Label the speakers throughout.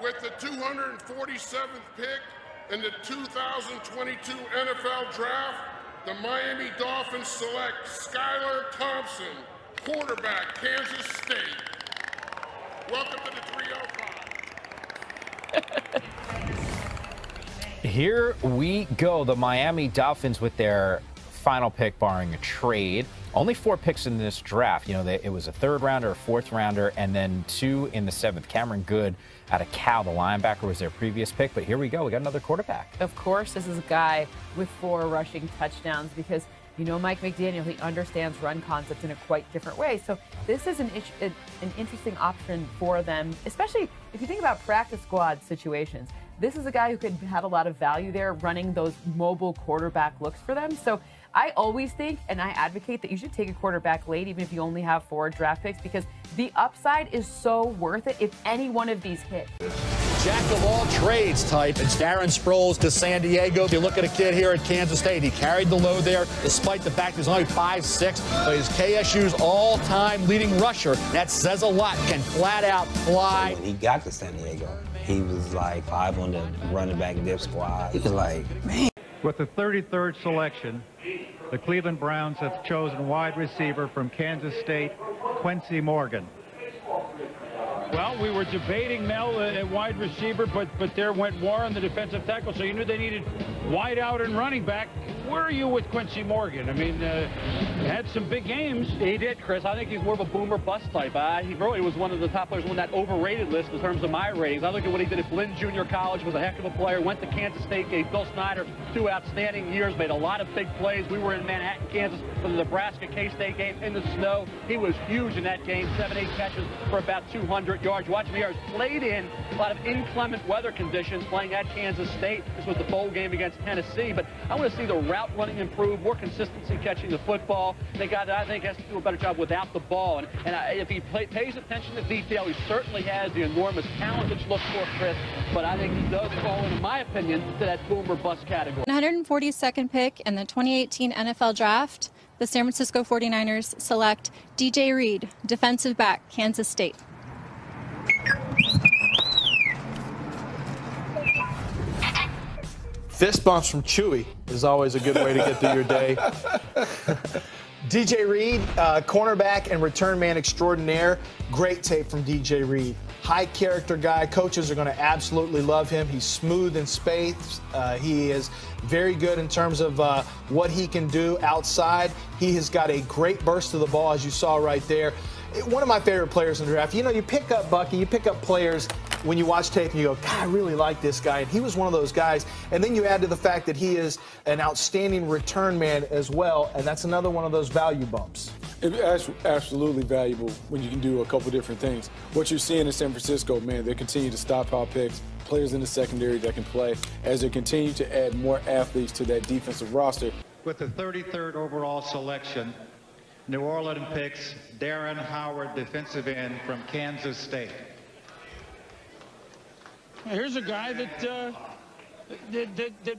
Speaker 1: With the 247th pick in the 2022 NFL Draft, the Miami Dolphins select Skylar Thompson, quarterback, Kansas State. Welcome to the 305.
Speaker 2: Here we go. The Miami Dolphins with their final pick, barring a trade. Only 4 picks in this draft. You know, it was a 3rd rounder, a 4th rounder, and then 2 in the 7th. Cameron Good out of Cal, the linebacker, was their previous pick. But here we go. We got another quarterback.
Speaker 3: Of course, this is a guy with 4 rushing touchdowns because, you know, Mike McDaniel, he understands run concepts in a quite different way. So this is an interesting option for them, especially if you think about practice squad situations. This is a guy who could have a lot of value there running those mobile quarterback looks for them. So I always think, and I advocate, that you should take a quarterback late, even if you only have 4 draft picks, because the upside is so worth it if any one of these hit.
Speaker 4: Jack of all trades type. It's Darren Sproles to San Diego. If you look at a kid here at Kansas State, he carried the load there, despite the fact he's only 5'6", but he's KSU's all-time leading rusher. That says a lot. Can flat out fly.
Speaker 5: When he got to San Diego, he was like 5 on the running back dip squad. He was like, man.
Speaker 6: With the 33rd selection, the Cleveland Browns have chosen wide receiver from Kansas State, Quincy Morgan.
Speaker 7: Well, we were debating Mel at wide receiver, but there went Warren, the defensive tackle, so you knew they needed wide out and running back. Where are you with Quincy Morgan? I mean, had some big games.
Speaker 8: He did, Chris. I think he's more of a boomer bust type. He really was one of the top players on that overrated list in terms of my ratings. I look at what he did at Blinn Junior College, was a heck of a player, went to Kansas State, gave Bill Snyder 2 outstanding years, made a lot of big plays. We were in Manhattan, Kansas for the Nebraska K-State game in the snow. He was huge in that game, 7-8 catches for about 200 yards. Watch him here. He's played in a lot of inclement weather conditions playing at Kansas State. This was the bowl game against Tennessee, but I want to see the route running improve, more consistency catching the football. They got, I think, has to do a better job without the ball. And if he pays attention to detail, he certainly has the enormous talent that you look for, Chris. But I think he does fall, in my opinion, to that boomer bust category.
Speaker 9: 142nd pick in the 2018 NFL Draft, the San Francisco 49ers select DJ Reed, defensive back, Kansas State.
Speaker 10: Fist bumps from Chewy is always a good way to get through your day. DJ Reed, cornerback and return man extraordinaire. Great tape from DJ Reed. High character guy. Coaches are going to absolutely love him. He's smooth in space. He is very good in terms of what he can do outside. He has got a great burst of the ball, as you saw right there. One of my favorite players in the draft. You know, you pick up Bucky, you pick up players when you watch tape and you go, God, I really like this guy. And he was one of those guys. And then you add to the fact that he is an outstanding return man as well. And that's another one of those value bumps.
Speaker 11: It's absolutely valuable when you can do a couple different things. What you're seeing in San Francisco, man, they continue to stockpile picks, players in the secondary that can play as they continue to add more athletes to that defensive roster.
Speaker 6: With the 33rd overall selection, New Orleans picks Darren Howard, defensive end from Kansas State.
Speaker 7: Here's a guy that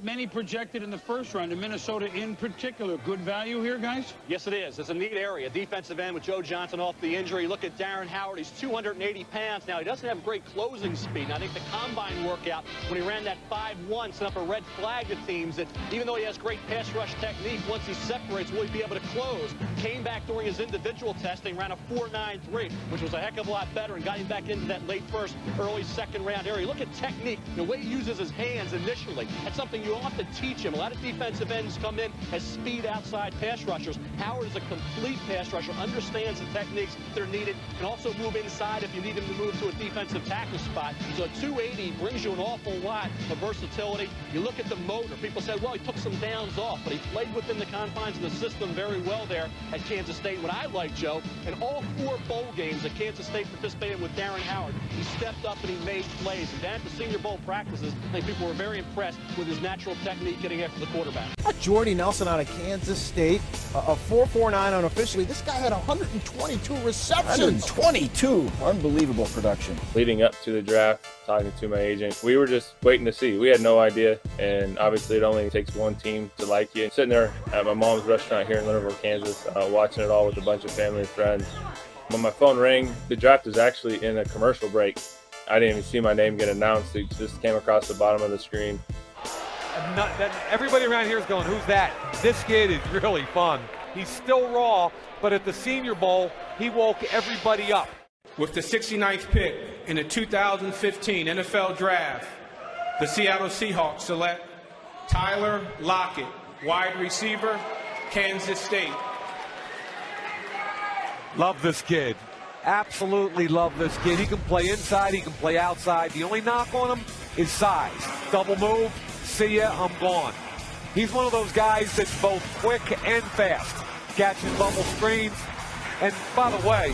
Speaker 7: many projected in the first round, in Minnesota in particular. Good value here, guys?
Speaker 8: Yes, it is. It's a neat area. Defensive end with Joe Johnson off the injury. Look at Darren Howard. He's 280 pounds. Now, he doesn't have great closing speed. And I think the combine workout, when he ran that 5-1, set up a red flag to teams that even though he has great pass rush technique, once he separates, will he be able to close? Came back during his individual testing, ran a 4.93, which was a heck of a lot better and got him back into that late first, early second round area. Look at technique, the way he uses his hands initially. That's something you have to teach him. A lot of defensive ends come in as speed outside pass rushers. Howard is a complete pass rusher, understands the techniques that are needed, can also move inside if you need him to move to a defensive tackle spot. So 280 brings you an awful lot of versatility. You look at the motor. People said, well, he took some downs off, but he played within the confines of the system very well there at Kansas State. What I like, Joe, in all 4 bowl games that Kansas State participated with Darren Howard, he stepped up and he made plays. And down at the Senior Bowl practices, I think people were very impressed with his natural technique getting after the quarterback.
Speaker 12: Jordy Nelson out of Kansas State, a 4.49 unofficially. This guy had 122 receptions.
Speaker 13: 122! Unbelievable production.
Speaker 14: Leading up to the draft, talking to my agent, we were just waiting to see. We had no idea, and obviously it only takes one team to like you. Sitting there at my mom's restaurant here in Livermore, Kansas, watching it all with a bunch of family and friends. When my phone rang, the draft was actually in a commercial break. I didn't even see my name get announced. It just came across the bottom of the screen.
Speaker 15: Everybody around here is going, who's that? This kid is really fun. He's still raw, but at the Senior Bowl, he woke everybody up.
Speaker 16: With the 69th pick in the 2015 NFL Draft, the Seattle Seahawks select Tyler Lockett, wide receiver, Kansas State.
Speaker 15: Love this kid. Absolutely love this kid. He can play inside, he can play outside. The only knock on him is size. Double move, see ya, I'm gone. He's one of those guys that's both quick and fast. Catches bubble screens. And by the way,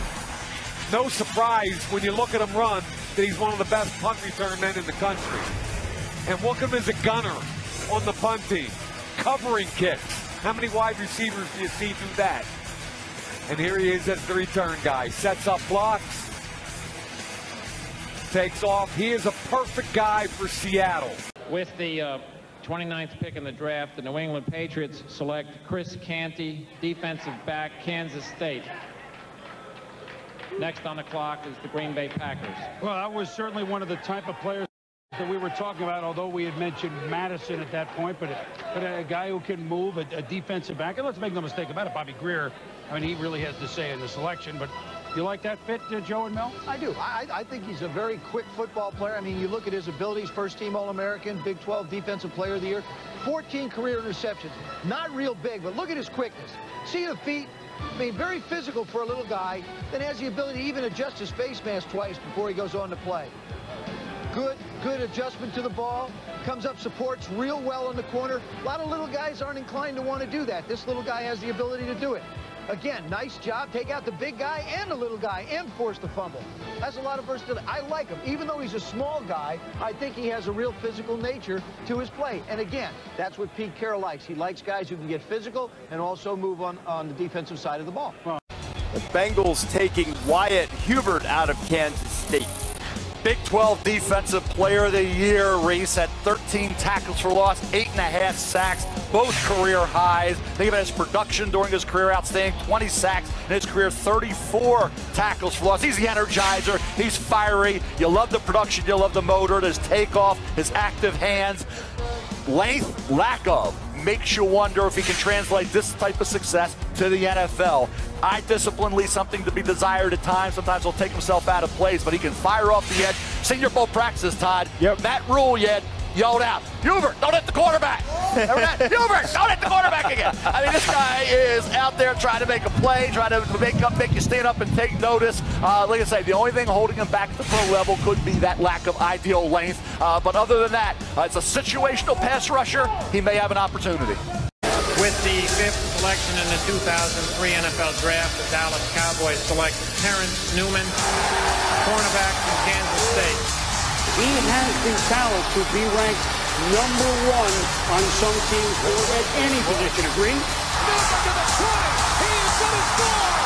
Speaker 15: no surprise when you look at him run that he's one of the best punt return men in the country. And look at him as a gunner on the punt team. Covering kicks. How many wide receivers do you see do that? And here he is as the return guy. Sets up blocks. Takes off. He is a perfect guy for Seattle.
Speaker 7: With the 29th pick in the draft, the New England Patriots select Chris Canty, defensive back, Kansas State. Next on the clock is the Green Bay Packers.
Speaker 17: Well, that was certainly one of the type of players that we were talking about, although we had mentioned Madison at that point, but a guy who can move, a defensive back. And let's make no mistake about it, Bobby Greer, I mean, he really has to say in the selection, but you like that fit, Joe and Mel?
Speaker 12: I do. I think he's a very quick football player. I mean, you look at his abilities, first-team All-American, Big 12 Defensive Player of the Year, 14 career interceptions. Not real big, but look at his quickness. See the feet? I mean, very physical for a little guy that has the ability to even adjust his face mask twice before he goes on to play. Good adjustment to the ball. Comes up, supports real well in the corner. A lot of little guys aren't inclined to want to do that. This little guy has the ability to do it. Again, nice job. Take out the big guy and the little guy and force the fumble. That's a lot of versatility. I like him. Even though he's a small guy, I think he has a real physical nature to his play. And again, that's what Pete Carroll likes. He likes guys who can get physical and also move on the defensive side of the ball.
Speaker 18: The Bengals taking Wyatt Hubert out of Kansas State. Big 12 Defensive Player of the Year race, had 13 tackles for loss, 8.5 sacks, both career highs. Think about his production during his career, outstanding, 20 sacks in his career, 34 tackles for loss. He's the energizer, he's fiery. You love the production, you love the motor, his takeoff, his active hands. Length, lack of, makes you wonder if he can translate this type of success to the NFL. Eye discipline leaves something to be desired at times. Sometimes he'll take himself out of plays, but he can fire off the edge. Senior Bowl practices, Todd. Yep. Matt Rule yelled out, Hubert, don't hit the quarterback. Remember that? Hubert, don't hit the quarterback again. I mean, this guy is out there trying to make a play, trying to make you stand up and take notice. Like I say, the only thing holding him back at the pro level could be that lack of ideal length. But other than that, it's a situational pass rusher. He may have an opportunity.
Speaker 19: With the 5th selection in the 2003 NFL Draft, the Dallas Cowboys select Terrence Newman, cornerback from Kansas State.
Speaker 20: He has the talent to be ranked #1 on some teams or at any position. Agree?
Speaker 21: Newman to the 20. He is going to score.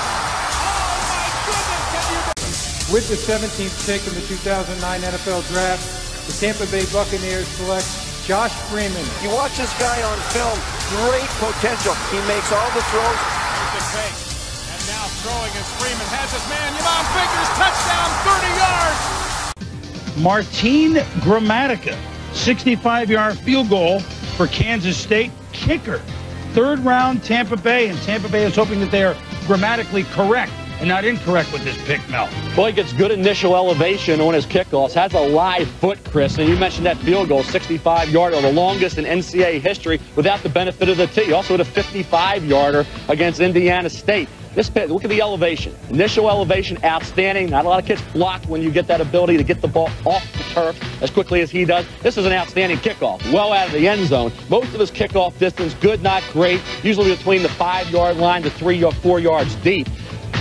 Speaker 21: Oh, my goodness.
Speaker 6: With the 17th pick in the 2009 NFL Draft, the Tampa Bay Buccaneers select Josh Freeman.
Speaker 18: You watch this guy on film, great potential. He makes all the throws.
Speaker 21: Here's the fake. And now throwing as Freeman has his man. Yvonne Figures, touchdown, 30 yards.
Speaker 17: Martin Gramatica, 65-yard field goal for Kansas State. Kicker. 3rd round, Tampa Bay, and Tampa Bay is hoping that they are grammatically correct and not incorrect with this pick, Mel.
Speaker 22: Well, he gets good initial elevation on his kickoffs, has a live foot, Chris, and you mentioned that field goal, 65-yarder, the longest in NCAA history without the benefit of the tee. He also had a 55-yarder against Indiana State. This pitch, look at the elevation. Initial elevation, outstanding. Not a lot of kids block when you get that ability to get the ball off the turf as quickly as he does. This is an outstanding kickoff, well out of the end zone. Most of his kickoff distance, good, not great, usually between the 5-yard line to 3 or 4 yards deep.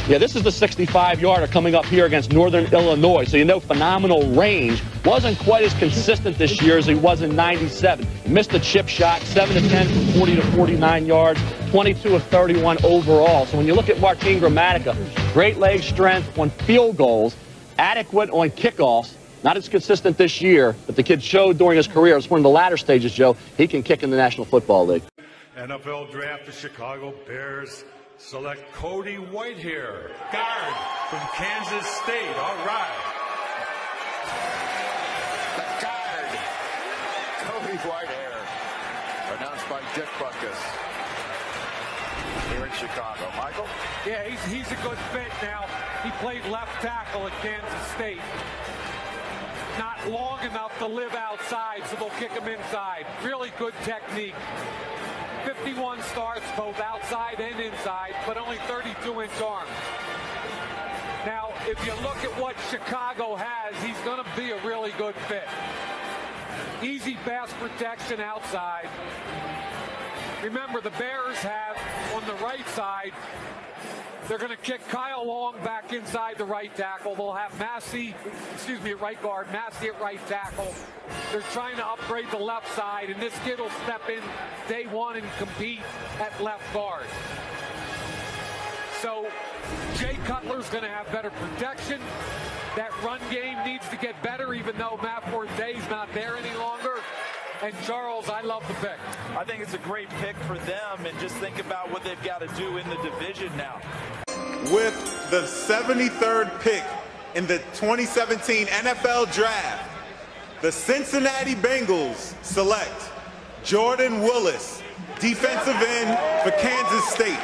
Speaker 22: Yeah, this is the 65-yarder coming up here against Northern Illinois. So you know phenomenal range. Wasn't quite as consistent this year as he was in '97. Missed a chip shot, 7 of 10 from 40 to 49 yards, 22 of 31 overall. So when you look at Martin Gramatica, great leg strength on field goals, adequate on kickoffs. Not as consistent this year, but the kid showed during his career, it's one of the latter stages, Joe, he can kick in the National Football League.
Speaker 23: NFL Draft, the Chicago Bears select Cody White here, guard from Kansas State. All right.
Speaker 1: White air, announced by Dick Butkus here in Chicago. Michael?
Speaker 15: Yeah, he's a good fit now. He played left tackle at Kansas State. Not long enough to live outside, so they'll kick him inside. Really good technique. 51 starts both outside and inside, but only 32-inch arms. Now, if you look at what Chicago has, he's going to be a really good fit. Easy pass protection outside. Remember, the Bears have, on the right side, they're going to kick Kyle Long back inside the right tackle. They'll have Massey at right guard, Massey at right tackle. They're trying to upgrade the left side, and this kid will step in day one and compete at left guard. So Jay Cutler's going to have better protection. That run game needs to get better, even though Matt Forte's not there any longer. And Charles, I love the pick.
Speaker 2: I think it's a great pick for them, and just think about what they've got to do in the division now.
Speaker 3: With the 73rd pick in the 2017 NFL Draft, the Cincinnati Bengals select Jordan Willis, defensive end for Kansas State.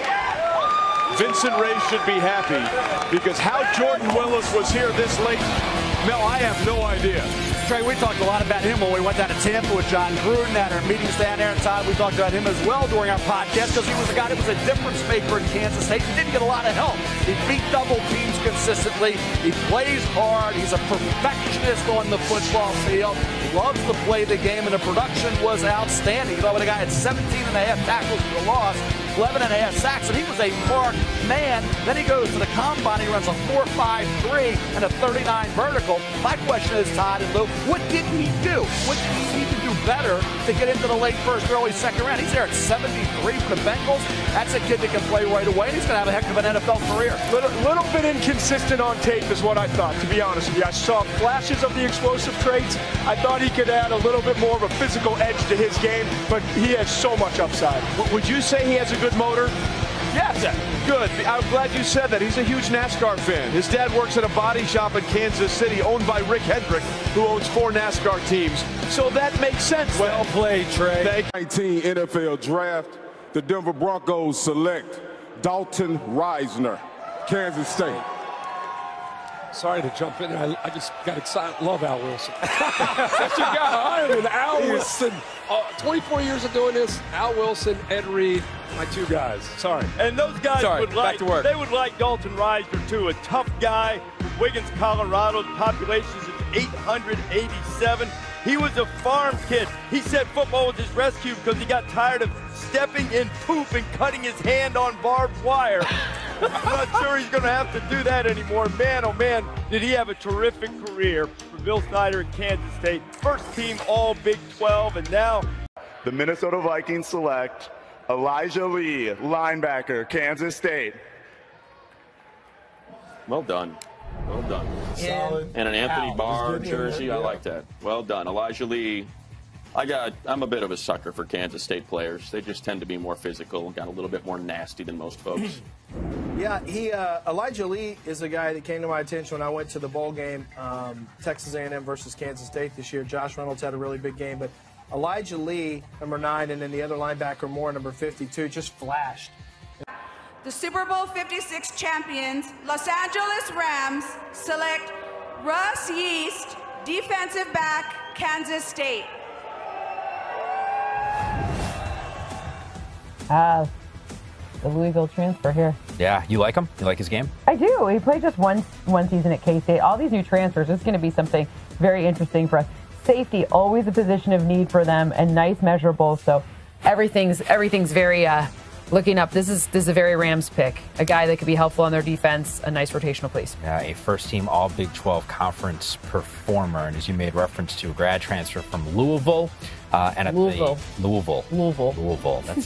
Speaker 21: Vincent Ray should be happy because how Jordan Willis was here this late, Mel, I have no idea.
Speaker 4: Trey, we talked a lot about him when we went down to Tampa with John Gruden at our meetings down there. And Todd, we talked about him as well during our podcast because he was a guy that was a difference maker in Kansas State. He didn't get a lot of help. He beat double teams consistently. He plays hard. He's a perfectionist on the football field. He loves to play the game, and the production was outstanding. You know, when a guy had 17.5 tackles for loss, 11.5 sacks, and he was a marked man. Then he goes to the combine. He runs a 4.53 and a 39 vertical. My question is, Todd and Lou, what did he do? What did he need to do better to get into the late first, early second round? He's there at 73 for the Bengals. That's a kid that can play right away, and he's going to have a heck of an NFL career.
Speaker 21: Little bit inconsistent on tape is what I thought, to be honest with you. I saw flashes of the explosive traits. I thought he could add a little bit more of a physical edge to his game, but he has so much upside. Would you say he has a good motor? Yes, good. I'm glad you said that. He's a huge NASCAR fan. His dad works at a body shop in Kansas City owned by Rick Hendrick, who owns 4 NASCAR teams. So that makes sense.
Speaker 24: Well played, Trey. 19 NFL Draft, the Denver Broncos select Dalton Reisner, Kansas State.
Speaker 25: Sorry to jump in there. I just got excited. Love Al Wilson. That's your guy. I mean, Al Wilson. 24 years of doing this. Al Wilson, Ed Reed, my two guys. Sorry.
Speaker 26: And those guys would like Dalton Reisner too. A tough guy. Wiggins, Colorado. The population is 887. He was a farm kid. He said football was his rescue because he got tired of stepping in poop and cutting his hand on barbed wire. I'm not sure he's going to have to do that anymore. Man, oh man, did he have a terrific career for Bill Snyder at Kansas State. First team all Big 12, and now
Speaker 3: The Minnesota Vikings select Elijah Lee, linebacker, Kansas State.
Speaker 27: Well done. Well done.
Speaker 10: Solid.
Speaker 27: And an Anthony Barr jersey. I like that. Well done. Elijah Lee. I'm a bit of a sucker for Kansas State players. They just tend to be more physical, got a little bit more nasty than most folks.
Speaker 10: Yeah, Elijah Lee is a guy that came to my attention when I went to the bowl game, Texas A&M versus Kansas State this year. Josh Reynolds had a really big game, but Elijah Lee, number 9, and then the other linebacker, Moore, number 52, just flashed.
Speaker 28: The Super Bowl 56 champions, Los Angeles Rams, select Russ Yeast, defensive back, Kansas State.
Speaker 29: The Louisville transfer here.
Speaker 30: Yeah, you like him? You like his game?
Speaker 29: I do. He played just one season at K-State. All these new transfers, it's going to be something very interesting for us. Safety, always a position of need for them, and nice measurables. So everything's very looking up. This is a very Rams pick. A guy that could be helpful on their defense, a nice rotational piece.
Speaker 30: Yeah, a first-team All Big 12 conference performer, and as you made reference to, a grad transfer from Louisville.
Speaker 29: Louisville.
Speaker 30: Louisville. That's